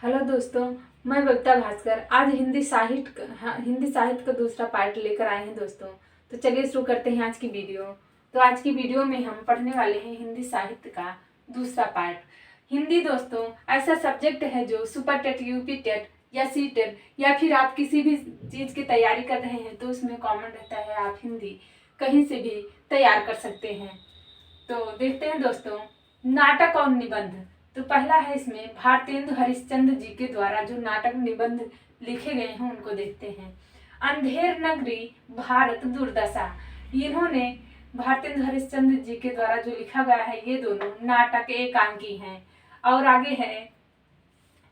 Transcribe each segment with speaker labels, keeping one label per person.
Speaker 1: Hello दोस्तों, मैं बबीता भास्कर आज हिंदी साहित्य का दूसरा पार्ट लेकर आए हैं दोस्तों। तो चलिए शुरू करते हैं आज की वीडियो। तो आज की वीडियो में हम पढ़ने वाले हैं हिंदी साहित्य का दूसरा पार्ट। हिंदी दोस्तों ऐसा सब्जेक्ट है जो सुपर टेट, यूपी टेट या सी टेट या फिर आप किसी भी चीज़ की तैयारी कर रहे हैं तो उसमें कॉमन रहता है, आप हिंदी कहीं से भी तैयार कर सकते हैं। तो देखते हैं दोस्तों, नाटक और निबंध। तो पहला है इसमें भारतेंदु हरिश्चंद्र जी के द्वारा जो नाटक निबंध लिखे गए हैं उनको देखते हैं। अंधेर नगरी भारत दुर्दशा, इन्होंने भारतेंदु हरिश्चंद्र जी के द्वारा जो लिखा गया है ये दोनों नाटक एकांकी हैं। और आगे है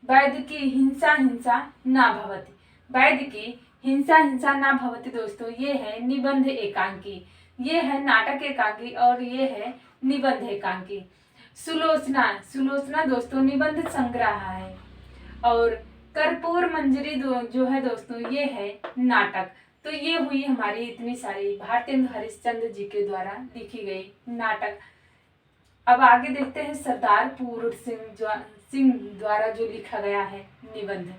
Speaker 1: वैद्य की हिंसा हिंसा ना भवति। वैद्य की हिंसा हिंसा ना भवति दोस्तों ये है निबंध एकांकी, ये है नाटक एकांकी और ये है निबंध एकांकी। सुलोचना, सुलोचना दोस्तों निबंध संग्रह है। और कर्पूर मंजरी जो है दोस्तों ये है नाटक। तो ये हुई हमारी इतनी सारी भारतेंदु हरिश्चंद्र जी के द्वारा लिखी गई नाटक। अब आगे देखते हैं सरदार पूर्ण सिंह द्वारा जो लिखा गया है निबंध।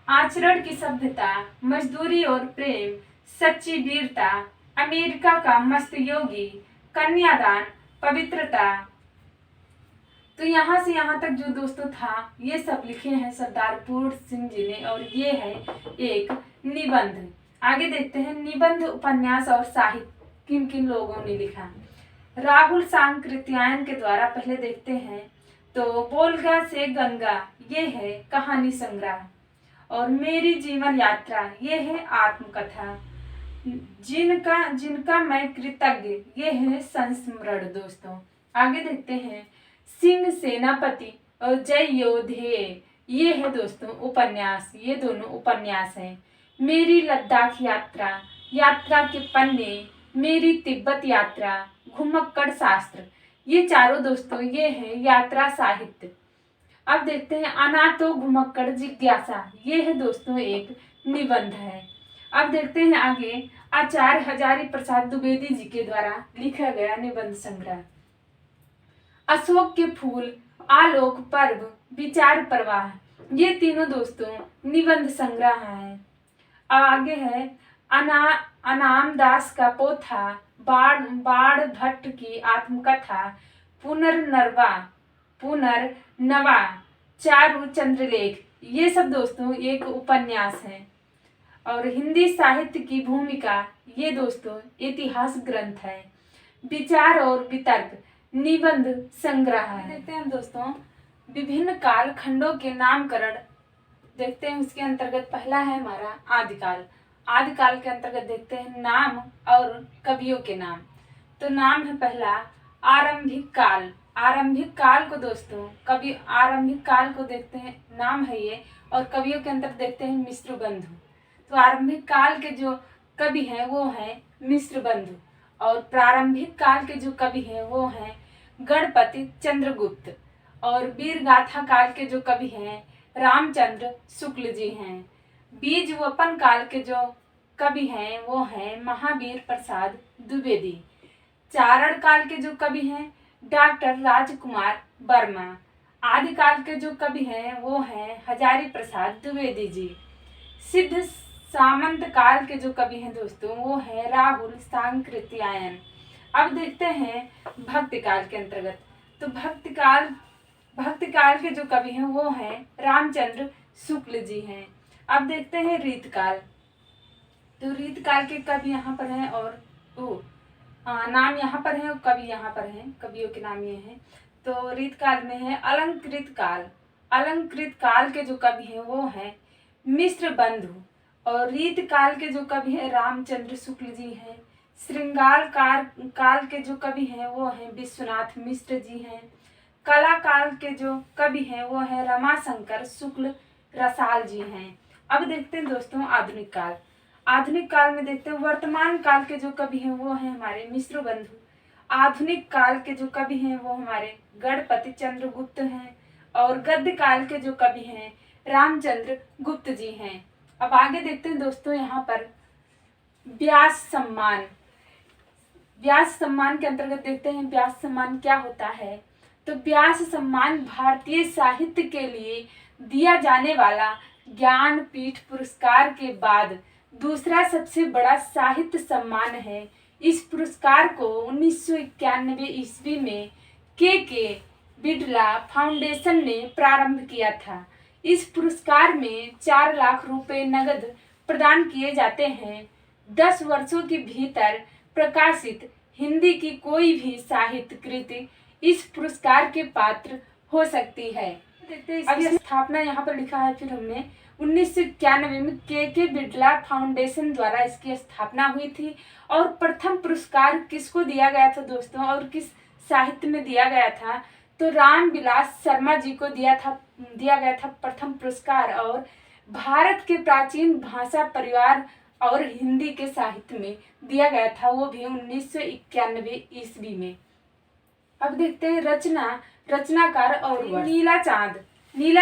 Speaker 1: आचरण की सभ्यता, मजदूरी और प्रेम, सच्ची वीरता, अमेरिका का मस्त योगी, कन्यादान, पवित्रता। तो यहाँ से यहाँ तक जो दोस्तों था ये सब लिखे हैं सरदार पूर्ण सिंह जी ने और ये है एक निबंध। आगे देखते हैं निबंध, उपन्यास और साहित्य किन किन लोगों ने लिखा। राहुल सांकृत्यायन के द्वारा पहले देखते हैं तो बोलगा से गंगा ये है कहानी संग्रह। और मेरी जीवन यात्रा ये है आत्मकथा। जिनका जिनका मैं कृतज्ञ ये है संस्मरण दोस्तों। आगे देखते हैं सिंह सेनापति और जय योधेय ये है दोस्तों उपन्यास, ये दोनों उपन्यास हैं। मेरी लद्दाख यात्रा, यात्रा के पन्ने, मेरी तिब्बत यात्रा, घुमक्कड़ शास्त्र ये चारों दोस्तों ये है यात्रा साहित्य। अब देखते हैं अनातो घुमक्कड़ जिज्ञासा ये है दोस्तों एक निबंध है। अब देखते हैं आगे आचार्य हजारी प्रसाद द्विवेदी जी के द्वारा लिखा गया निबंध संग्रह। अशोक के फूल, आलोक पर्व, विचार प्रवाह ये तीनों दोस्तों निबंध संग्रह हैं। आगे है अनाम दास का पोथा, बाण भट्ट की आत्मकथा, पुनर्नवा, चारु चंद्रलेख ये सब दोस्तों एक उपन्यास है। और हिंदी साहित्य की भूमिका ये दोस्तों इतिहास ग्रंथ है। विचार और वितर्क निबंध संग्रह है। देखते हैं दोस्तों विभिन्न काल खंडों के नामकरण देखते हैं। उसके अंतर्गत पहला है हमारा आदिकाल। आदिकाल के अंतर्गत देखते हैं नाम और कवियों के नाम। तो नाम है पहला आरंभिक काल। आरंभिक काल को दोस्तों कवि आरंभिक काल को देखते हैं नाम है ये। और कवियों के अंतर्गत देखते हैं मिश्र बंधु। तो आरंभिक काल के जो कवि हैं वो हैं मिश्र बंधु। और प्रारंभिक काल के जो कवि हैं वो हैं गणपति चंद्रगुप्त। और वीर गाथा काल के जो कवि हैं रामचंद्र शुक्ल जी हैं। बीज वपन काल के जो कवि हैं वो हैं महावीर प्रसाद द्विवेदी। चारण काल के जो कवि हैं डॉक्टर राजकुमार वर्मा। आदिकाल के जो कवि हैं वो हैं हजारी प्रसाद द्विवेदी जी। सिद्ध सामंत काल के जो कवि हैं दोस्तों वो है राहुल सांकृत्यायन। अब देखते हैं भक्ति काल के अंतर्गत। तो भक्ति काल के जो कवि हैं वो हैं रामचंद्र शुक्ल जी हैं। अब देखते हैं रीतकाल। तो रीतकाल के कवि यहाँ पर हैं और नाम यहाँ पर है और कवि यहाँ पर हैं, कवियों के नाम ये हैं। तो रीतकाल में है अलंकृत काल। अलंकृत काल के जो कवि हैं वो हैं मिश्र बंधु। और रीत काल के जो कवि हैं रामचंद्र शुक्ल जी हैं। श्रृंगार काल के जो कवि हैं वो हैं विश्वनाथ मिश्र जी हैं। कला काल के जो कवि हैं वो हैं रमाशंकर शुक्ल रसाल जी हैं। अब देखते हैं दोस्तों आधुनिक काल। आधुनिक काल में देखते हैं वर्तमान काल के जो कवि हैं वो हैं हमारे मिश्र बंधु। आधुनिक काल के जो कवि हैं वो हमारे गणपति चंद्रगुप्त हैं। और गद्य काल के जो कवि हैं रामचंद्र गुप्त जी हैं। अब आगे देखते हैं दोस्तों यहाँ पर व्यास सम्मान। व्यास सम्मान के अंतर्गत देखते हैं व्यास सम्मान क्या होता है। तो व्यास सम्मान भारतीय साहित्य के लिए दिया जाने वाला ज्ञानपीठ पुरस्कार के बाद दूसरा सबसे बड़ा साहित्य सम्मान है। इस पुरस्कार को 1991 ईस्वी में के बिड़ला फाउंडेशन ने प्रारंभ किया था। इस पुरस्कार में 4 लाख रुपए नगद प्रदान किए जाते हैं। 10 वर्षों के भीतर प्रकाशित हिंदी की कोई भी साहित्य कृति इस पुरस्कार के पात्र हो सकती है। देखते हैं इसकी स्थापना यहाँ पर लिखा है। फिर हमने 1991 में के बिड़ला फाउंडेशन द्वारा इसकी स्थापना हुई थी। और प्रथम पुरस्कार किसको दिया गया था दोस्तों, और किस साहित्य में दिया गया था, तो रामविलास शर्मा जी को दिया गया था प्रथम पुरस्कार। और भारत के प्राचीन भाषा परिवार और हिंदी के साहित्य में दिया गया था, वो भी 1991 ईस्वी में। अब देखते हैं रचनाकार और नीला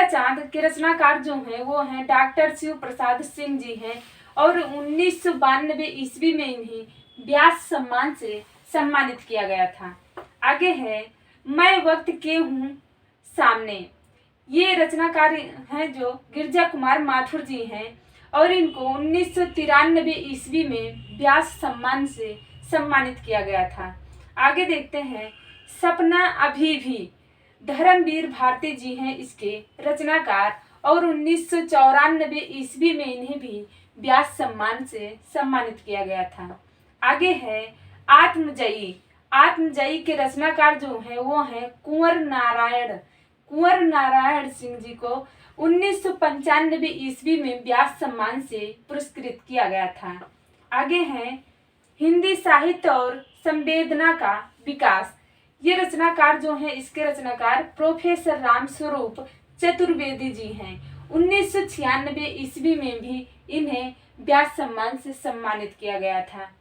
Speaker 1: चांद के रचनाकार जो हैं वो हैं डॉक्टर शिव प्रसाद सिंह जी हैं। और 1992 ईस्वी में इन्हें व्यास सम्मान से सम्मानित किया गया था। आगे है मैं वक्त के हूँ सामने। ये रचनाकार हैं जो गिरजा कुमार माथुर जी हैं। और इनको 1993 ईस्वी में व्यास सम्मान से सम्मानित किया गया था। आगे देखते हैं सपना अभी भी, धर्मवीर भारती जी हैं इसके रचनाकार। और 1994 ईस्वी में इन्हें भी व्यास सम्मान से सम्मानित किया गया था। आगे है आत्मजयी के रचनाकार जो हैं वो हैं कुंवर नारायण सिंह जी को 1995 ईस्वी में व्यास सम्मान से पुरस्कृत किया गया था। आगे है हिंदी साहित्य और संवेदना का विकास। ये रचनाकार जो हैं इसके रचनाकार प्रोफेसर राम स्वरूप चतुर्वेदी जी हैं। 1996 ईस्वी में भी इन्हें व्यास सम्मान से सम्मानित किया गया था।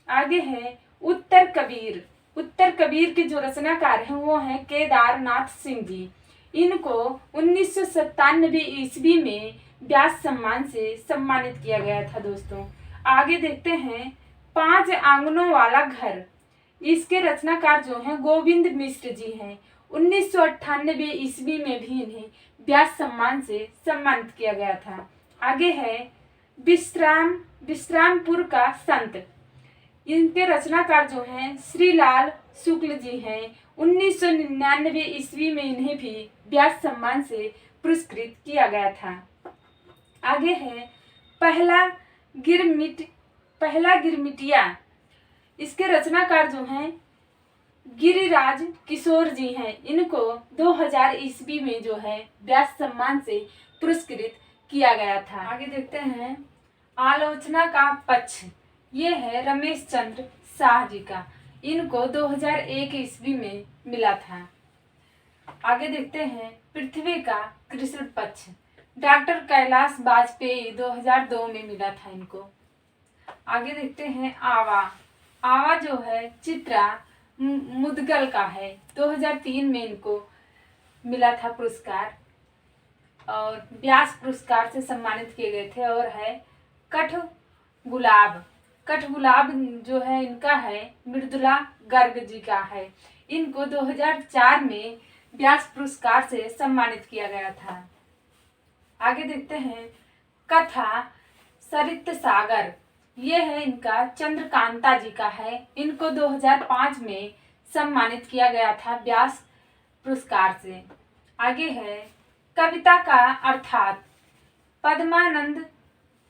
Speaker 1: आगे है उत्तर कबीर के जो रचनाकार हैं वो हैं केदारनाथ सिंह जी। इनको 1997 ईस्वी में व्यास सम्मान से सम्मानित किया गया था दोस्तों। आगे देखते हैं 5 आंगनों वाला घर। इसके रचनाकार जो हैं गोविंद मिश्र जी हैं। 1998 ईस्वी में भी इन्हें व्यास सम्मान से सम्मानित किया गया था। आगे है विश्रामपुर का संत। इनके रचनाकार जो हैं श्रीलाल शुक्ल जी हैं। 1999 ईस्वी में इन्हें भी व्यास सम्मान से पुरस्कृत किया गया था। आगे है पहला गिरमिटिया। इसके रचनाकार जो हैं गिरिराज किशोर जी हैं। इनको 2000 ईस्वी में जो है व्यास सम्मान से पुरस्कृत किया गया था। आगे देखते हैं आलोचना का पक्ष। ये है रमेश चंद्र शाह जी का। इनको 2001 ईस्वी में मिला था। आगे देखते हैं पृथ्वी का कृष्ण पक्ष। डॉक्टर कैलाश वाजपेयी 2002 में मिला था इनको। आगे देखते हैं आवा जो है चित्रा मुदगल का है। 2003 में इनको मिला था पुरस्कार और व्यास पुरस्कार से सम्मानित किए गए थे। और है कठगुलाब जो है इनका है मृदुला गर्ग जी का है। इनको 2004 में व्यास पुरस्कार से सम्मानित किया गया था। आगे देखते हैं कथा सरित सागर। ये है इनका चंद्रकांता जी का है। इनको 2005 में सम्मानित किया गया था व्यास पुरस्कार से। आगे है कविता का अर्थात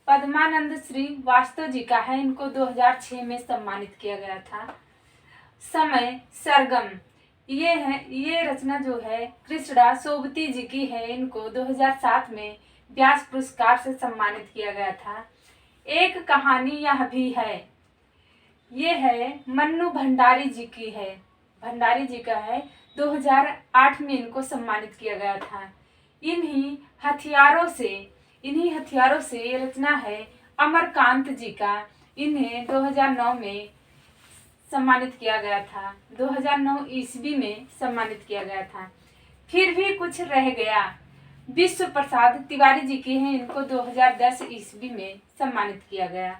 Speaker 1: पद्मानंद श्री वास्तव जी का है। इनको 2006 में सम्मानित किया गया था। समय सरगम। ये रचना जो है कृष्णा सोबती जी की है। इनको 2007 में व्यास पुरस्कार से सम्मानित किया गया था। एक कहानी यह भी है। ये है मन्नू भंडारी जी की है। भंडारी जी का है। 2008 में इनको सम्मानित किया गया था। इन्हीं हथियारों से ये रचना है अमरकांत जी का। इन्हें 2009 में सम्मानित किया गया था। 2009 ईस्वी में सम्मानित किया गया था। फिर भी कुछ रह गया विश्व प्रसाद तिवारी जी की हैं। इनको 2010 ईस्वी में सम्मानित किया गया।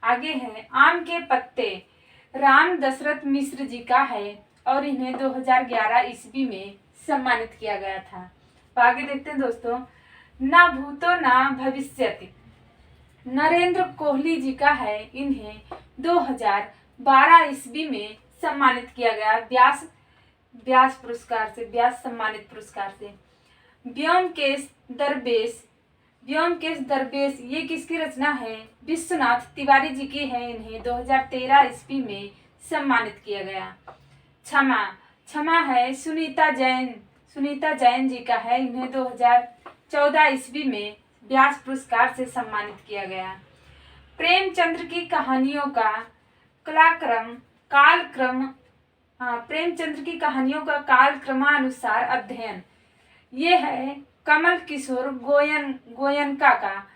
Speaker 1: आगे है आम के पत्ते। राम दशरथ मिश्र जी का है और इन्हें 2011 ईस्वी में सम्मानित किया गया था। तो आगे देखते हैं दोस्तों ना भूतो ना भविष्यति। नरेंद्र कोहली जी का है, इन्हें 2012 ईस्वी में सम्मानित किया गया व्यास पुरस्कार से, व्यास सम्मानित पुरस्कार से। व्योमकेश दरवेश ये किसकी रचना है? विश्वनाथ तिवारी जी की है, इन्हें 2013 ईस्वी में सम्मानित किया गया। क्षमा है सुनीता जैन जी का है, इन्हें 2014 ईस्वी में व्यास पुरस्कार से सम्मानित किया गया। प्रेमचंद्र की कहानियों का प्रेमचंद्र की कहानियों का कालक्रमानुसार अध्ययन, ये है कमल किशोर गोयनका का,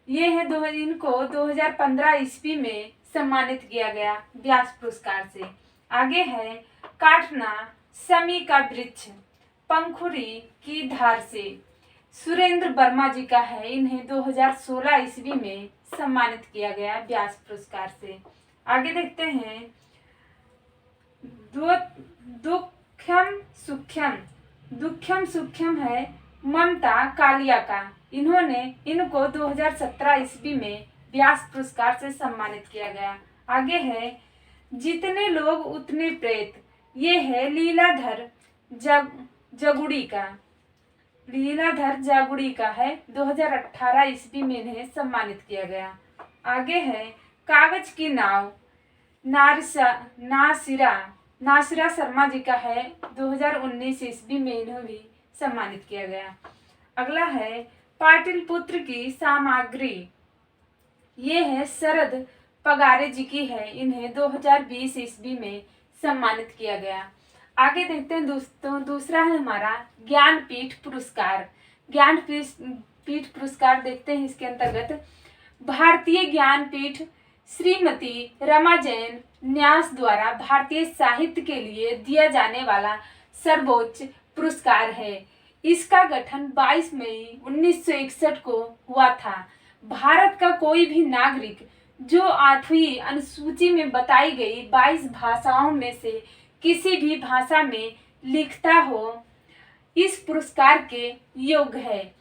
Speaker 1: ये है इनको 2015 ईस्वी में सम्मानित किया गया व्यास पुरस्कार से। आगे है काटना समी का वृक्ष पंखुड़ी की धार से, सुरेंद्र वर्मा जी का है, इन्हें 2016 ईस्वी में सम्मानित किया गया व्यास पुरस्कार से। आगे देखते हैं दुख्यम सुख्यम है ममता कालिया का, इनको 2017 ईस्वी में व्यास पुरस्कार से सम्मानित किया गया। आगे है जितने लोग उतने प्रेत, ये है लीलाधर जागुड़ी का है, 2018 ईस्वी में इन्हें सम्मानित किया गया। आगे है कागज की नाव नासिरा शर्मा जी का है, 2019 ईस्वी में इन्हें भी सम्मानित किया गया। अगला है पाटलिपुत्र की सामग्री, ये है शरद पगारे जी की है, इन्हें 2020 ईस्वी में सम्मानित किया गया। आगे देखते हैं दोस्तों, दूसरा है हमारा ज्ञानपीठ पुरस्कार देखते हैं। इसके अंतर्गत भारतीय ज्ञानपीठ श्रीमती रमा जैन न्यास द्वारा भारतीय साहित्य के लिए दिया जाने वाला सर्वोच्च पुरस्कार है। इसका गठन 22 मई 1961 को हुआ था। भारत का कोई भी नागरिक जो 8वीं अनुसूची में बताई गई 22 भाषाओं में से किसी भी भाषा में लिखता हो, इस पुरस्कार के योग्य है।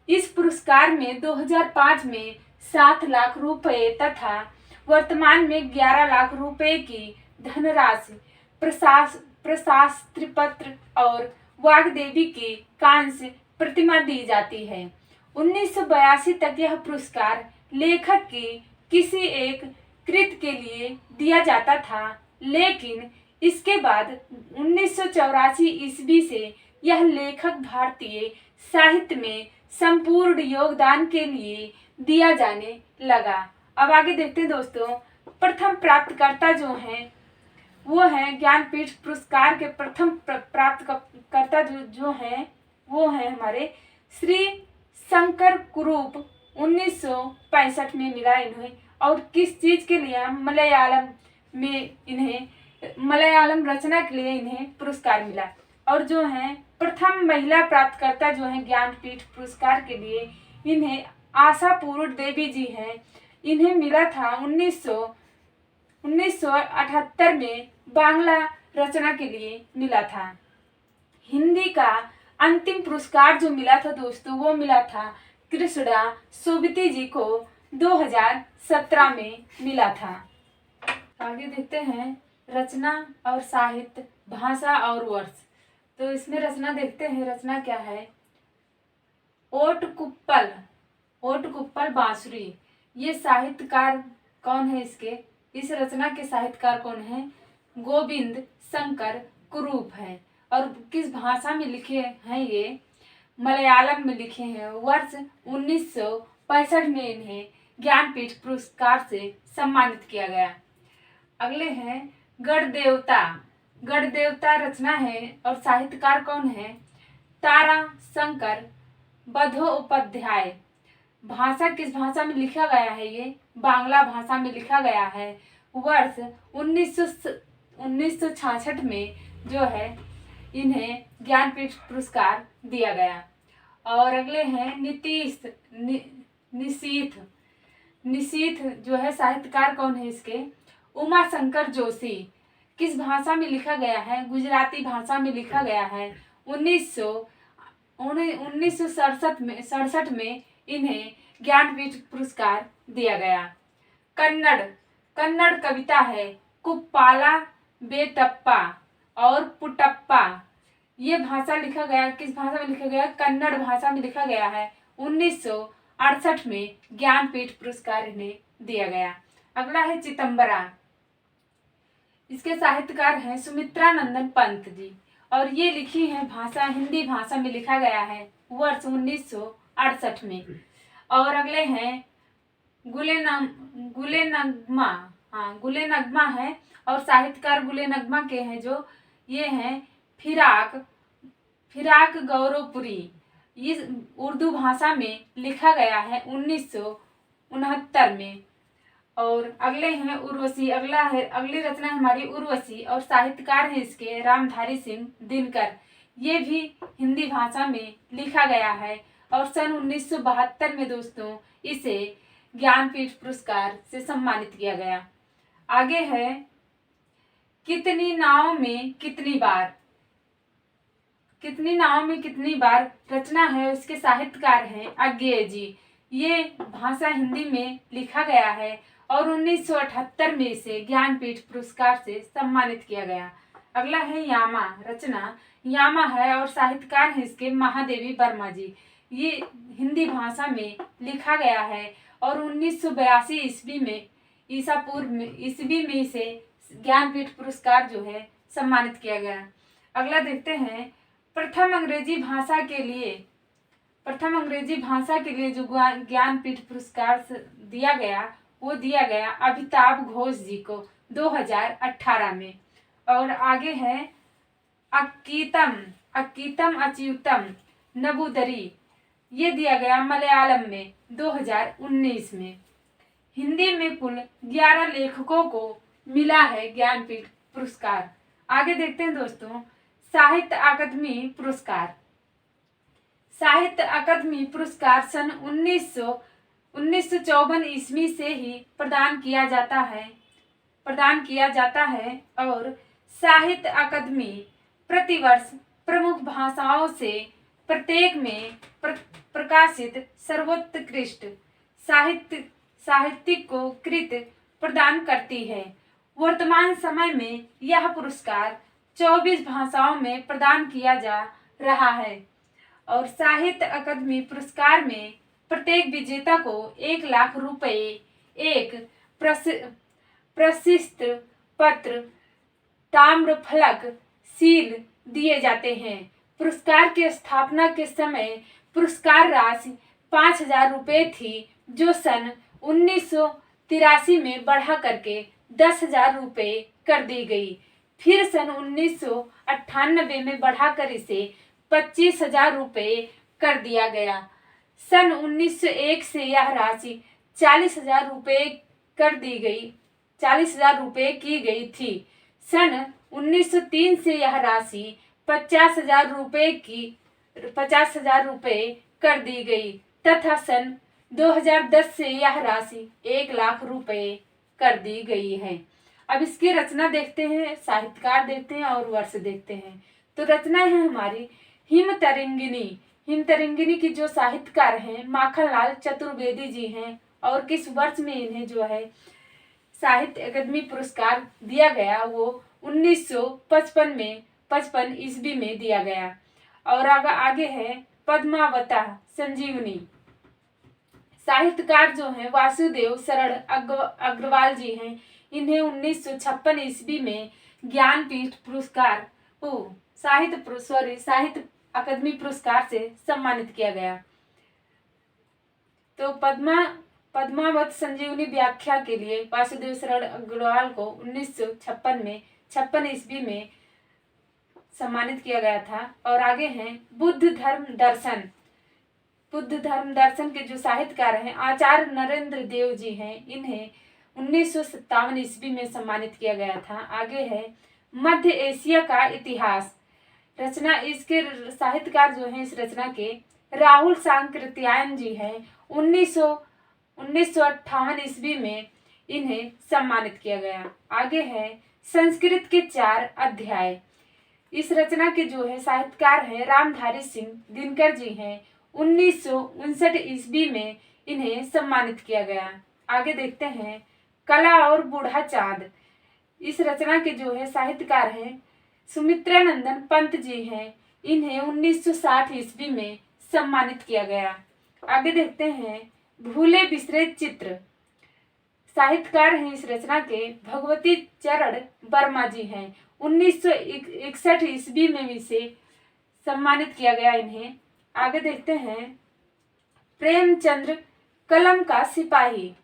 Speaker 1: इस पुरस्कार में 2005 में 7 लाख रुपए तथा वर्तमान में 11 लाख रुपए की धनराशि, प्रशस्ति पत्र और वाग्देवी की कांस्य प्रतिमा दी जाती है। 1982 तक यह पुरस्कार लेखक की किसी एक कृत के लिए दिया जाता था, लेकिन इसके बाद 1984 ईस्वी से यह लेखक भारतीय साहित्य में संपूर्ण योगदान के लिए दिया जाने लगा। अब आगे देखते हैं दोस्तों, प्रथम प्राप्तकर्ता जो हैं वो हैं ज्ञानपीठ पुरस्कार के प्रथम प्राप्तकर्ता जो हैं वो हैं हमारे श्री शंकर कुरूप। 1965 में मिला इन्हें, और किस चीज के लिए? मलयालम रचना के लिए इन्हें पुरस्कार मिला। और जो हैं प्रथम महिला प्राप्तकर्ता जो हैं ज्ञानपीठ पुरस्कार के लिए, इन्हें आशापूर्ण देवी जी हैं, इन्हें मिला था 1978 में बांग्ला रचना के लिए मिला था। हिंदी का अंतिम पुरस्कार जो मिला था दोस्तों वो मिला था कृष्णा सोबती जी को 2017 में मिला था। आगे देखते हैं रचना और साहित्य, भाषा और वर्ष। तो इसमें रचना देखते हैं, रचना क्या है? ओटकुप्पल बांसुरी, ये साहित्यकार कौन है? इस रचना के साहित्यकार कौन है? गोविंद शंकर कुरूप है। और किस भाषा में लिखे हैं? ये मलयालम में लिखे हैं। वर्ष 1965 में इन्हें ज्ञानपीठ पुरस्कार से सम्मानित किया गया। अगले हैं गढ़देवता रचना है और साहित्यकार कौन है? तारा शंकर बंदोपाध्याय। भाषा किस भाषा में लिखा गया है? ये बांग्ला भाषा में लिखा गया है। वर्ष 1966 में जो है इन्हें ज्ञानपीठ पुरस्कार दिया गया। और अगले हैं निशीथ जो है साहित्यकार कौन है इसके? उमाशंकर जोशी। किस भाषा में लिखा गया है? गुजराती भाषा में लिखा गया है। उन्हें 1967 में इन्हें ज्ञानपीठ पुरस्कार दिया गया। कन्नड़ कविता है कुप्पाला बेटप्पा और पुटप्पा। ये भाषा लिखा गया, किस भाषा में लिखा गया? कन्नड़ भाषा में लिखा गया है। 1968 में ज्ञानपीठ पुरस्कार इन्हें दिया गया। अगला है चितंबरा। इसके साहित्यकार हैं सुमित्रा नंदन पंत जी और ये लिखी है भाषा हिंदी भाषा में लिखा गया है वर्ष 1968 में। और अगले हैं गुले नगमा है और साहित्यकार गुले नगमा के हैं जो ये हैं फिराक गौरवपुरी। इस उर्दू भाषा में लिखा गया है 1969 में। और अगले हैं उर्वशी। अगली रचना है हमारी उर्वशी और साहित्यकार है इसके रामधारी सिंह दिनकर। ये भी हिंदी भाषा में लिखा गया है और सन 1972 में दोस्तों इसे ज्ञानपीठ पुरस्कार से सम्मानित किया गया। आगे है कितनी नाव में कितनी बार। कितनी नाव में कितनी बार रचना है, उसके साहित्यकार हैं अज्ञेय जी। ये भाषा हिंदी में लिखा गया है और 1978 में इसे ज्ञानपीठ पुरस्कार से सम्मानित किया गया। अगला है यामा। रचना यामा है और साहित्यकार हैं इसके महादेवी वर्मा जी। ये हिंदी भाषा में लिखा गया है और 1982 ईस्वी में ईस्वी में इसे ज्ञानपीठ पुरस्कार जो है सम्मानित किया गया। अगला देखते हैं प्रथम अंग्रेजी भाषा के लिए जो ज्ञानपीठ पुरस्कार दिया गया वो दिया गया अमिताभ घोष जी को 2018 में। और आगे है अक्कीतम अच्युतम नबूदरी। ये दिया गया मलयालम में 2019 में। हिंदी में कुल 11 लेखकों को मिला है ज्ञानपीठ पुरस्कार। आगे देखते हैं दोस्तों साहित्य अकादमी पुरस्कार। साहित्य अकादमी पुरस्कार सन 1954 ईस्वी से ही प्रदान किया जाता है और साहित्य अकादमी प्रतिवर्ष प्रमुख भाषाओं से प्रत्येक में प्रकाशित सर्वोत्कृष्ट साहित्यिक को कृत प्रदान करती है। वर्तमान समय में यह पुरस्कार 24 भाषाओं में प्रदान किया जा रहा है और साहित्य अकादमी पुरस्कार में प्रत्येक विजेता को 1 लाख रुपए, एक प्रशस्ति पत्र, ताम्रफलक, सील दिए जाते हैं। पुरस्कार की स्थापना के समय पुरस्कार राशि 5,000 रुपये थी जो सन 1983 में बढ़ा करके 10,000 रुपये कर दी गई। फिर सन 1998 में बढ़ाकर इसे 25,000 रुपये कर दिया गया। सन 1901 से यह राशि 40,000 रुपये की गई थी। सन 1903 से यह राशि 50,000 रुपये कर दी गई तथा सन 2010 से यह राशि 1 लाख रुपये कर दी गई है। अब इसकी रचना देखते हैं, साहित्यकार देखते हैं और वर्ष देखते हैं। तो रचना है हमारी हिमतरंगिनी की जो साहित्यकार हैं माखनलाल चतुर्वेदी जी हैं और किस वर्ष में इन्हें जो है साहित्य अकादमी पुरस्कार दिया गया वो 1955 ईस्वी में दिया गया। और आगे है पद्मावता संजीवनी। साहित्यकार जो हैं वासुदेव शरण अग्रवाल जी हैं। इन्हें 1956 ईस्वी में ज्ञानपीठ पुरस्कार साहित्य अकादमी पुरस्कार से सम्मानित किया गया। तो पद्मावत संजीवनी व्याख्या के लिए वासुदेव शरण अग्रवाल को 1956 ईस्वी में सम्मानित किया गया था। और आगे हैं बुद्ध धर्म दर्शन के जो साहित्यकार हैं आचार्य नरेंद्र देव जी हैं। इन्हें 1957 ईस्वी में सम्मानित किया गया था। आगे है मध्य एशिया का इतिहास। रचना इसके साहित्यकार जो हैं इस रचना के राहुल सांकृत्यायन जी हैं। 1958 ईस्वी में इन्हें सम्मानित किया गया। आगे है संस्कृत के 4 अध्याय। इस रचना के जो है साहित्यकार हैं रामधारी सिंह दिनकर जी हैं। 1959 ईस्वी में इन्हें सम्मानित किया गया। आगे देखते हैं कला और बूढ़ा चांद। इस रचना के जो है साहित्यकार हैं सुमित्रानंदन पंत जी हैं। इन्हें 1960 ईस्वी में सम्मानित किया गया। आगे देखते हैं भूले बिसरे चित्र। साहित्यकार हैं इस रचना के भगवती चरण वर्मा जी हैं। 1961 ईस्वी में इसे सम्मानित किया गया इन्हें। आगे देखते हैं प्रेमचंद्र कलम का सिपाही।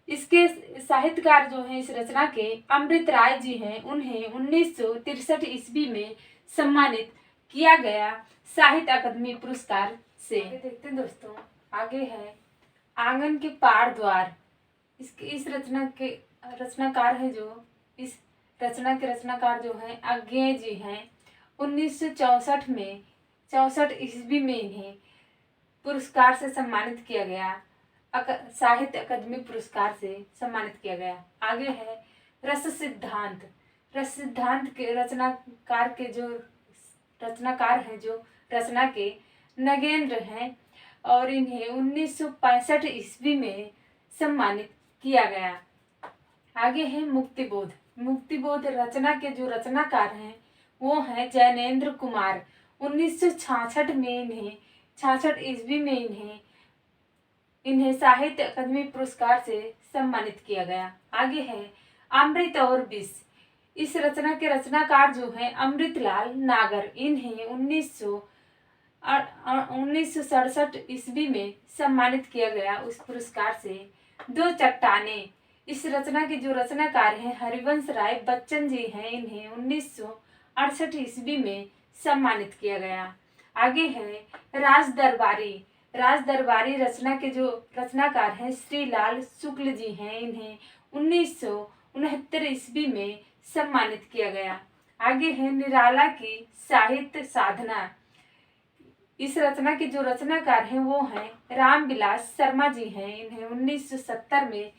Speaker 1: इसके साहित्यकार जो हैं इस रचना के अमृत राय जी हैं। उन्हें 1963 ईस्वी में सम्मानित किया गया साहित्य अकादमी पुरस्कार से। देखते हैं दोस्तों, आगे है आंगन के पार द्वार। इस रचना के रचनाकार है जो इस रचना के रचनाकार जो हैं अज्ञेय जी हैं। 1964 में 64 ईस्वी में इन्हें पुरस्कार से सम्मानित किया गया, साहित्य अकादमी पुरस्कार से सम्मानित किया गया। आगे है रस सिद्धांत। रस सिद्धांत के रचनाकार हैं जो रचना के नगेंद्र हैं और इन्हें 1965 ईस्वी में सम्मानित किया गया। आगे है मुक्तिबोध। मुक्तिबोध रचना के जो रचनाकार हैं वो हैं जैनेन्द्र कुमार। 1966 में इन्हें 66 ईस्वी में इन्हें साहित्य अकादमी पुरस्कार से सम्मानित किया गया। आगे है अमृत और विष। इस रचना के रचनाकार जो हैं अमृतलाल नागर। इन्हें 1967 ईस्वी में सम्मानित किया गया उस पुरस्कार से। दो चट्टानें। इस रचना के जो रचनाकार हैं हरिवंश राय बच्चन जी हैं। इन्हें 1968 ईस्वी में सम्मानित किया गया। आगे है राज दरबारी। राज दरबारी रचना के जो रचनाकार हैं श्रीलाल शुक्ल जी हैं। इन्हें 1969 ईस्वी में सम्मानित किया गया। आगे है निराला की साहित्य साधना। इस रचना के जो रचनाकार हैं वो हैं रामविलास शर्मा जी हैं। इन्हें 1970 में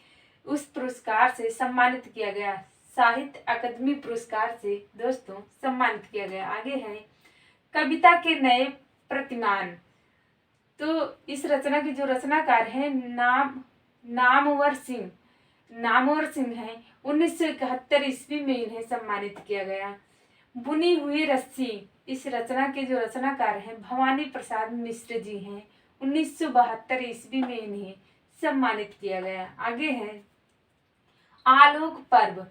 Speaker 1: उस पुरस्कार से सम्मानित किया गया, साहित्य अकादमी पुरस्कार से दोस्तों सम्मानित किया गया। आगे है कविता के नए प्रतिमान। तो इस रचना के जो रचनाकार हैं नामवर सिंह हैं। 1971 ईस्वी में इन्हें सम्मानित किया गया। बुनी हुई रस्सी। इस रचना के जो रचनाकार हैं भवानी प्रसाद मिश्र जी हैं। 1972 ईस्वी में इन्हें सम्मानित किया गया। आगे है आलोक पर्व।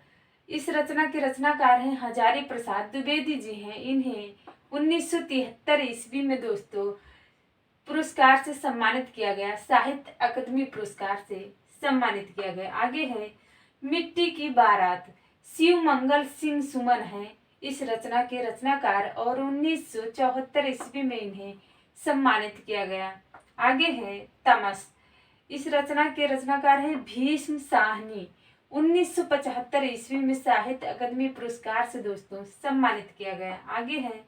Speaker 1: इस रचना के रचनाकार हैं हजारी प्रसाद द्विवेदी जी हैं। इन्हें 1973 ईस्वी में दोस्तों पुरस्कार से सम्मानित किया गया, साहित्य अकादमी पुरस्कार से सम्मानित किया गया। आगे है मिट्टी की बारात। शिव मंगल सिंह सुमन हैं इस रचना के रचनाकार और 1974 ईस्वी में इन्हें सम्मानित किया गया। आगे है तमस। इस रचना के रचनाकार हैं भीष्म साहनी। 1975 ईस्वी में साहित्य अकादमी पुरस्कार से दोस्तों सम्मानित किया गया। आगे है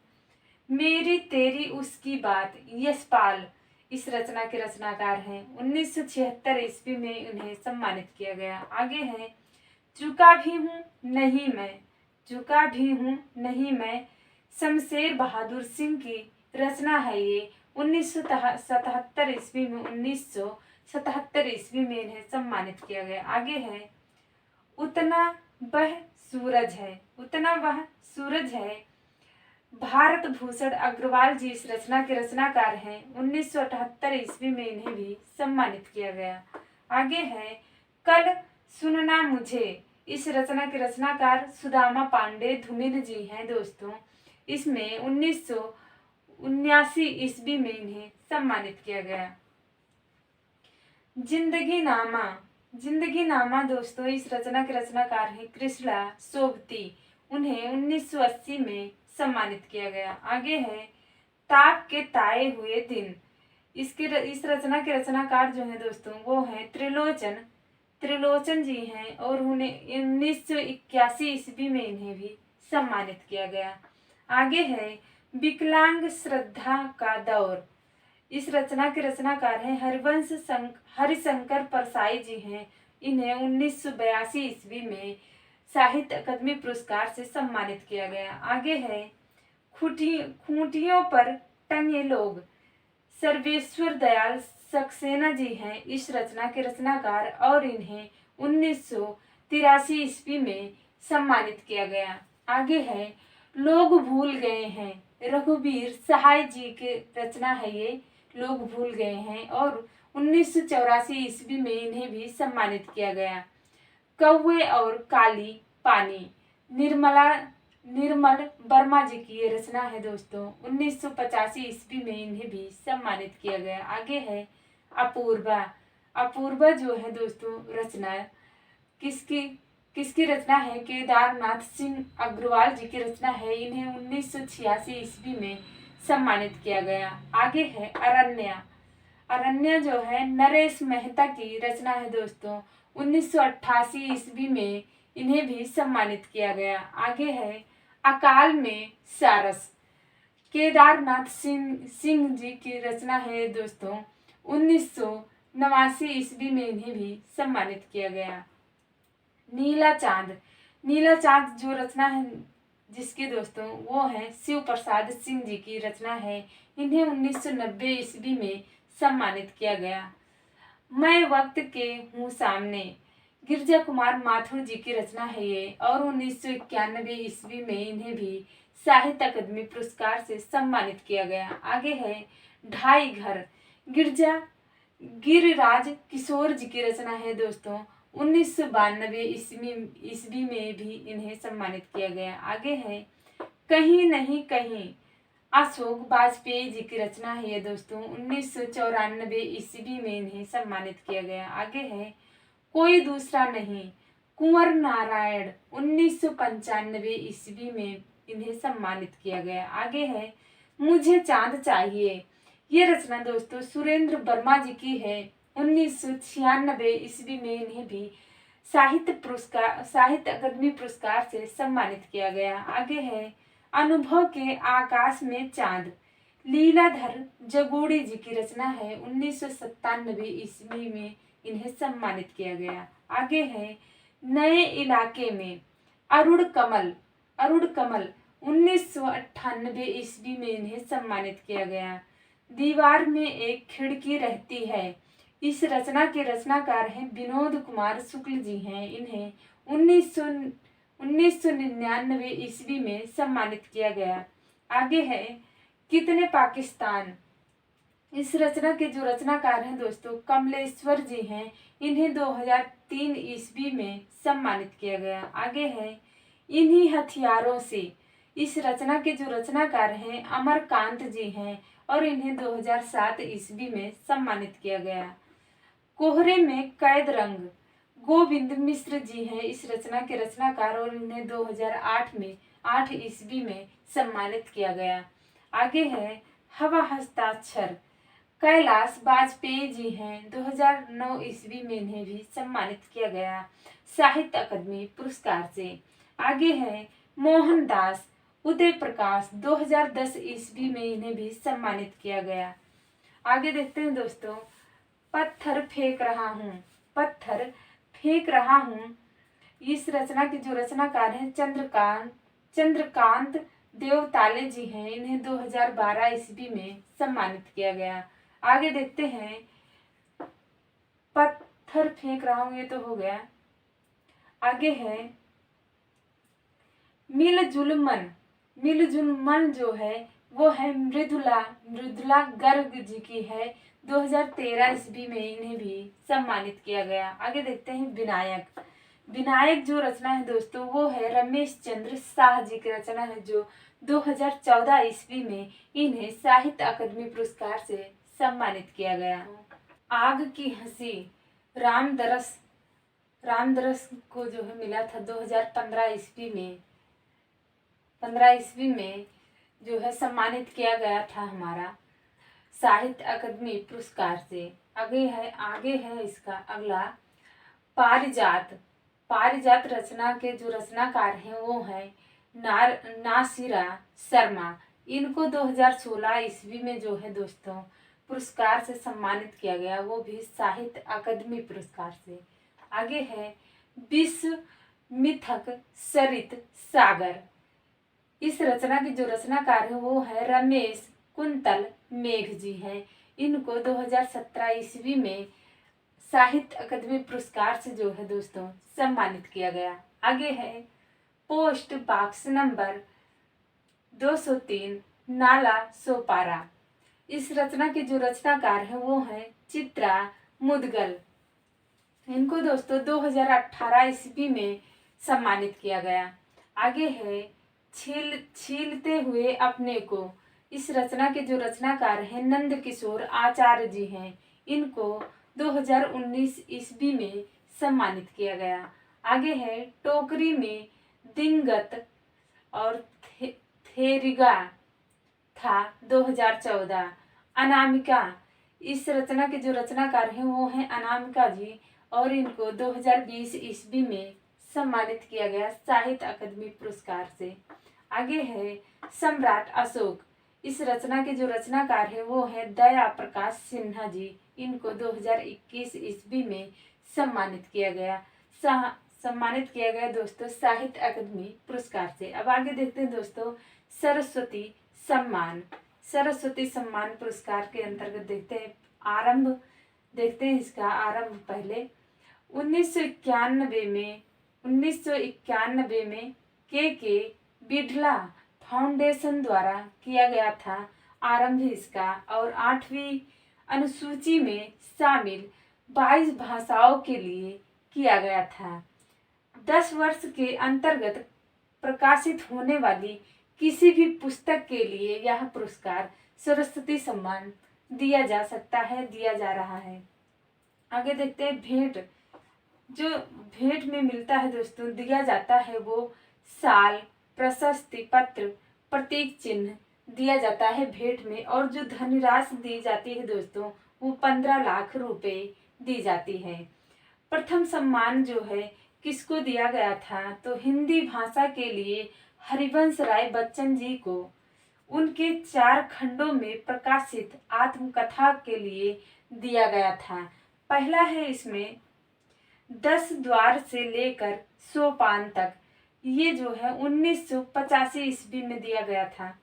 Speaker 1: मेरी तेरी उसकी बात। यशपाल इस रचना के रचनाकार हैं। 1976 ईस्वी में इन्हें सम्मानित किया गया। आगे है चुका भी हूँ नहीं मैं। शमशेर बहादुर सिंह की रचना है ये। 1977 ईस्वी में 1977 ईस्वी में इन्हें सम्मानित किया गया। आगे है उतना वह सूरज है। भारत भूषण अग्रवाल जी इस रचना के रचनाकार हैं। 1978 ईस्वी में इन्हें भी सम्मानित किया गया। आगे है कल सुनना मुझे। इस रचना के रचनाकार सुदामा पांडे धूमिल जी हैं दोस्तों। इसमें 1979 ईस्वी में इन्हें सम्मानित किया गया। जिंदगी नामा दोस्तों इस रचना के रचनाकार हैं कृष्णा सोबती। उन्हें 1980 में सम्मानित किया गया। आगे है ताप के ताए हुए दिन। इस रचना के रचनाकार जो हैं दोस्तों वो हैं त्रिलोचन जी हैं और उन्हें 1981 ईस्वी में इन्हें भी सम्मानित किया गया। आगे है विकलांग श्रद्धा का दौर। इस रचना के रचनाकार हैं हरिशंकर परसाई जी हैं। इन्हें 1982 ईस्वी में साहित्य अकादमी पुरस्कार से सम्मानित किया गया। आगे है खूंटियों पर टंगे लोग। सर्वेश्वर दयाल सक्सेना जी हैं इस रचना के रचनाकार और इन्हें 1983 ईस्वी में सम्मानित किया गया। आगे है लोग भूल गए हैं, रघुवीर सहाय जी की रचना है ये, लोग भूल गए हैं, और 1984 ईस्वी में इन्हें भी सम्मानित किया गया। कौवे और काली पानी, निर्मल वर्मा जी की ये रचना है दोस्तों। 1985 ईस्वी में इन्हें भी सम्मानित किया गया। आगे है अपूर्वा। अपूर्वा जो है दोस्तों रचना किसकी किसकी रचना है? केदारनाथ सिंह अग्रवाल जी की रचना है। इन्हें 1986 ईस्वी में सम्मानित किया गया। आगे है अरण्या। अरण्या जो है नरेश मेहता की रचना है दोस्तों। 1988 ईस्वी में इन्हें भी सम्मानित किया गया। आगे है अकाल में सारस। केदारनाथ सिंह जी की रचना है दोस्तों। 1989 ईस्वी में इन्हें भी सम्मानित किया गया। नीला चांद। नीला चांद जो रचना है जिसकी दोस्तों वो है शिव प्रसाद सिंह जी की रचना है। इन्हें 1990 ईस्वी में सम्मानित किया गया। मैं वक्त के हूँ सामने, गिरजा कुमार माथुर जी की रचना है ये, और 1991 ईस्वी में इन्हें भी साहित्य अकादमी पुरस्कार से सम्मानित किया गया। आगे है ढाई घर। गिरिराज किशोर जी की रचना है दोस्तों। 1992 ईस्वी में भी इन्हें सम्मानित किया गया। आगे है कहीं नहीं कहीं। अशोक वाजपेयी जी की रचना है ये दोस्तों। 1994 ईस्वी में इन्हें सम्मानित किया गया। आगे है कोई दूसरा नहीं। कुंवर नारायण। 1995 ईस्वी में इन्हें सम्मानित किया गया। आगे है मुझे चांद चाहिए। ये रचना दोस्तों सुरेंद्र वर्मा जी की है। 1996 ईस्वी में इन्हें भी साहित्य अकादमी पुरस्कार से सम्मानित किया गया। आगे है अनुभव के आकाश में चांद। लीलाधर जगोड़ी जी की रचना है। 1997 ईस्वी में इन्हें सम्मानित किया गया। आगे है नए इलाके में। अरुण कमल। 1998 ईस्वी में इन्हें सम्मानित किया गया। दीवार में एक खिड़की रहती है। इस रचना के रचनाकार हैं विनोद कुमार शुक्ल जी हैं। इन्हें 1999 ईस्वी में सम्मानित किया गया। आगे है कितने पाकिस्तान। इस रचना के जो रचनाकार हैं दोस्तों कमलेश्वर जी हैं। इन्हें 2003 ईस्वी में सम्मानित किया गया। आगे है इन्हीं हथियारों से। इस रचना के जो रचनाकार हैं अमरकांत जी हैं, और इन्हें 2007 ईस्वी में सम्मानित किया गया। कोहरे में कैद रंग। गोविंद मिश्र जी हैं इस रचना के रचनाकार, और इन्हें 2008 ईस्वी में सम्मानित किया गया। आगे है हवा हस्ताक्षर। कैलाश वाजपेयी जी हैं। 2009 ईस्वी में इन्हें भी सम्मानित किया गया साहित्य अकादमी पुरस्कार से। आगे है मोहनदास उदय प्रकाश। 2010 ईस्वी में इन्हें भी सम्मानित किया गया। आगे देखते हैं दोस्तों पत्थर फेंक रहा हूँ। पत्थर फेंक रहा हूँ। इस रचना के जो रचनाकार हैं चंद्रकांत देवताले जी हैं। इन्हें 2012 ईस्वी में सम्मानित किया गया। आगे देखते हैं पत्थर फेंक रहा हूँ, ये तो हो गया। आगे है मिलजुल मन जो है वो है मृदुला गर्ग जी की है। 2013 ईस्वी में इन्हें भी सम्मानित किया गया। आगे देखते हैं विनायक जो रचना है दोस्तों वो है रमेश चंद्र शाह जी की रचना है, जो 2014 ईस्वी में इन्हें साहित्य अकादमी पुरस्कार से सम्मानित किया गया। आग की हंसी रामदरस को जो है मिला था 2015 ईस्वी में। 15 ईस्वी में जो है सम्मानित किया गया था हमारा साहित्य अकादमी पुरस्कार से। आगे है इसका अगला पारिजात रचना के जो रचनाकार हैं वो है नासिरा शर्मा। इनको 2016 ईस्वी में जो है दोस्तों पुरस्कार से सम्मानित किया गया, वो भी साहित्य अकादमी पुरस्कार से। आगे है विश्व मिथक सरित सागर। इस रचना के जो रचनाकार है वो है रमेश कुंतल मेघ जी हैं। इनको 2017 ईस्वी में साहित्य अकादमी पुरस्कार से जो है दोस्तों सम्मानित किया गया। आगे है post box number 203 Nala Sopara. इस रचना के जो रचनाकार है वो है चित्रा मुदगल। इनको दोस्तों 2018 ईस्वी में सम्मानित किया गया। आगे है छीलते हुए अपने को। इस रचना के जो रचनाकार हैं नंद किशोर आचार्य जी हैं। इनको 2019 ईस्वी में सम्मानित किया गया। आगे है टोकरी में दिंगत और थेरिगा था 2014। अनामिका। इस रचना के जो रचनाकार हैं वो हैं अनामिका जी और इनको 2020 ईस्वी में सम्मानित किया गया साहित्य अकादमी पुरस्कार से। आगे है सम्राट अशोक। इस रचना के जो रचनाकार है वो है दया प्रकाश सिन्हा जी। इनको 2021 ईस्वी में सम्मानित किया गया दोस्तों साहित्य अकादमी पुरस्कार से। अब आगे देखते हैं दोस्तों सरस्वती सम्मान। सरस्वती सम्मान पुरस्कार के अंतर्गत देखते हैं इसका आरंभ पहले 1991 में के बिड़ला फाउंडेशन द्वारा किया गया था आरंभ इसका, और 8वीं अनुसूची में शामिल 22 भाषाओं के लिए किया गया था। 10 वर्ष के अंतर्गत प्रकाशित होने वाली किसी भी पुस्तक के लिए यह पुरस्कार सरस्वती सम्मान दिया जा सकता है, दिया जा रहा है। आगे देखते हैं भेंट। जो भेंट में मिलता है दोस्तों, दिया जाता है वो साल, प्रशस्ति पत्र, प्रतीक चिन्ह दिया जाता है भेंट में। और जो धनराशि दी जाती है दोस्तों वो 15 लाख रुपए दी जाती है। प्रथम सम्मान जो है किसको दिया गया था, तो हिंदी भाषा के लिए हरिवंश राय बच्चन जी को उनके 4 खंडों में प्रकाशित आत्मकथा के लिए दिया गया था। पहला है इसमें 10 द्वार से लेकर सोपान तक, ये जो है 1985 ईस्वी में दिया गया था।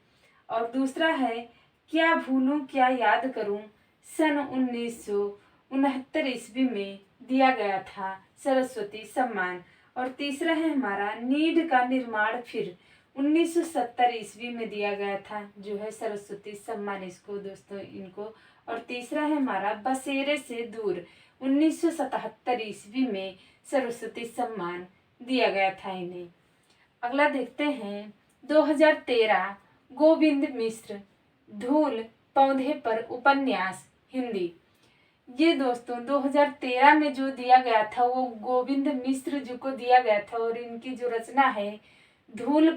Speaker 1: और दूसरा है क्या भूलूं क्या याद करूं, सन 1969 ईस्वी में दिया गया था सरस्वती सम्मान। और तीसरा है हमारा नीड का निर्माण फिर 1970 ईस्वी में दिया गया था जो है सरस्वती सम्मान इसको दोस्तों इनको। और तीसरा है हमारा बसेरे से दूर 1977 ईस्वी में सरस्वती सम्मान दिया गया था इन्हें। अगला देखते हैं 2013 गोविंद मिश्र धूल पौधे पर उपन्यास हिंदी। ये दोस्तों 2013 में जो दिया गया था वो गोविंद मिश्र जी को दिया गया था और इनकी जो रचना है धूल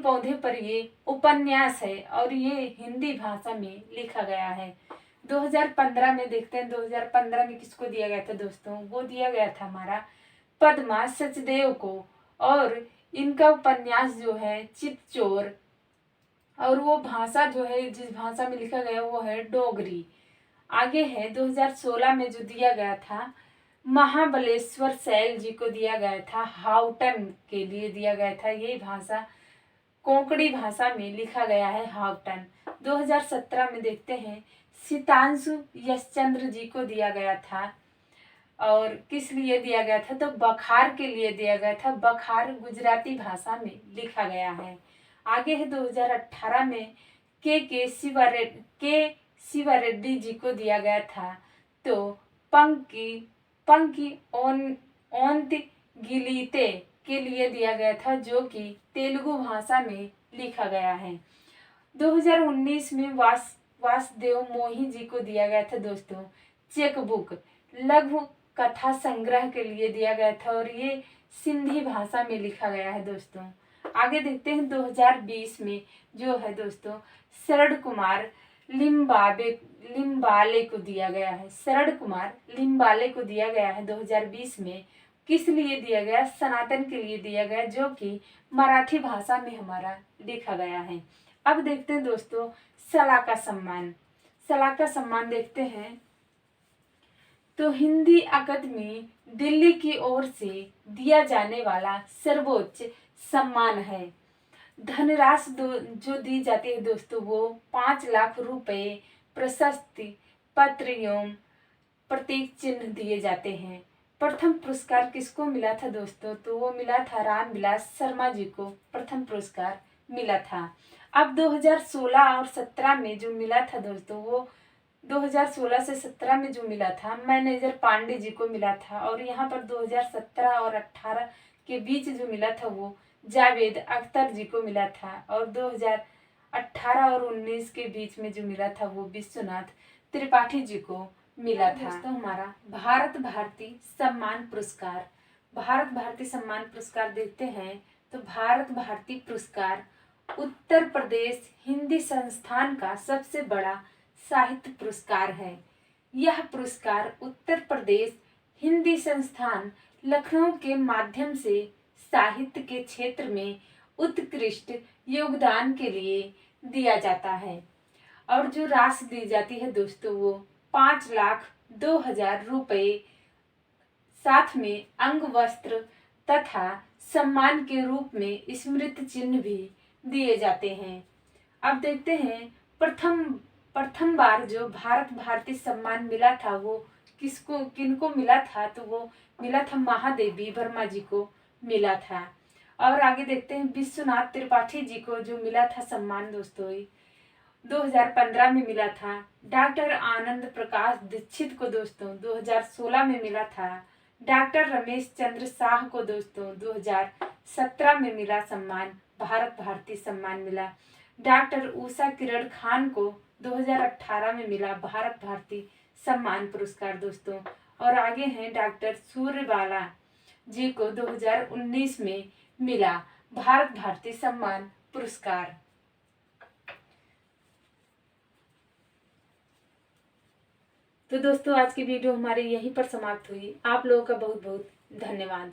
Speaker 1: पौधे पर ये उपन्यास है और ये हिंदी भाषा में लिखा गया है। 2015 में देखते हैं 2015 में किसको दिया गया था दोस्तों, वो दिया गया था हमारा पद्मा सचदेव को और इनका उपन्यास जो है चितचोर और वो भाषा जो है जिस भाषा में लिखा गया वो है डोगरी। आगे है 2016 में जो दिया गया था महाबलेश्वर सैल जी को दिया गया था, हाउटन के लिए दिया गया था। ये भाषा कोंकणी भाषा में लिखा गया है हाउटन। 2017 में देखते हैं सीतांशु यशचंद्र जी को दिया गया था और किस लिए दिया गया था, तो बखार के लिए दिया गया था। बखार गुजराती भाषा में लिखा गया है। आगे है 2018 में के शिवा रेड्डी जी को दिया गया था, तो पंकी ओंत गिलीते के लिए दिया गया था जो कि तेलुगु भाषा में लिखा गया है। 2019 में वासुदेव मोही जी को दिया गया था दोस्तों चेकबुक लघु कथा संग्रह के लिए दिया गया था और ये सिंधी भाषा में लिखा गया है दोस्तों। आगे देखते हैं 2020 में जो है दोस्तों शरद कुमार लिम्बाले को दिया गया है। शरद कुमार लिम्बाले को दिया गया है 2020 में। किस लिए दिया गया, सनातन के लिए दिया गया जो कि मराठी भाषा में हमारा लिखा गया है। अब देखते हैं दोस्तों सलाका सम्मान। सलाका सम्मान देखते हैं तो हिंदी अकादमी दिल्ली की ओर से दिया जाने वाला सर्वोच्च सम्मान है। धनराशि जो दी जाती है दोस्तों वो 5 लाख रुपए, प्रशस्ति पत्र एवं प्रतीक चिन्ह दिए जाते हैं। प्रथम पुरस्कार किसको मिला था दोस्तों? तो वो मिला था रामविलास शर्मा जी को प्रथम पुरस्कार मिला था। अब 2016 और 17 में जो मिला था दोस्तों वो 2016 से 17 में जो मिला था मैनेजर पांडे जी को मिला था। और यहाँ पर 2017 और 18 के बीच जो मिला था वो जावेद अख्तर जी को मिला था। और 2018 और 19 के बीच में जो मिला था वो विश्वनाथ त्रिपाठी जी को मिला था। दोस्तों हमारा भारत भारती सम्मान पुरस्कार, भारत भारती सम्मान पुरस्कार देखते हैं तो भारत भारती पुरस्कार उत्तर प्रदेश हिंदी संस्थान का सबसे बड़ा साहित्य पुरस्कार है। यह पुरस्कार उत्तर प्रदेश हिंदी संस्थान लखनऊ के माध्यम से साहित्य के क्षेत्र में उत्कृष्ट योगदान के लिए दिया जाता है। और जो राशि दी जाती है दोस्तों वो 5,02,000 रुपए, साथ में अंग वस्त्र तथा सम्मान के रूप में स्मृति चिन्ह भी दिए जाते हैं। अब देखते हैं प्रथम बार जो भारत भारती सम्मान मिला था वो किनको मिला था? तो वो मिला था महादेवी वर्मा जी को मिला था। और आगे देखते हैं विश्वनाथ त्रिपाठी जी को जो मिला था सम्मान दोस्तों 2015 में मिला था। डॉक्टर आनंद प्रकाश दीक्षित को दोस्तों 2016 में मिला था। डॉक्टर रमेश चंद्र शाह को दोस्तों 2017 में मिला सम्मान, भारत भारती सम्मान मिला। डॉक्टर उषा किरण खान को 2018 में मिला भारत भारती सम्मान पुरस्कार दोस्तों। और आगे हैं डॉक्टर सूर्यबाला जी को 2019 में मिला भारत भारती सम्मान पुरस्कार। तो दोस्तों आज की वीडियो हमारे यहीं पर समाप्त हुई। आप लोगों का बहुत बहुत धन्यवाद।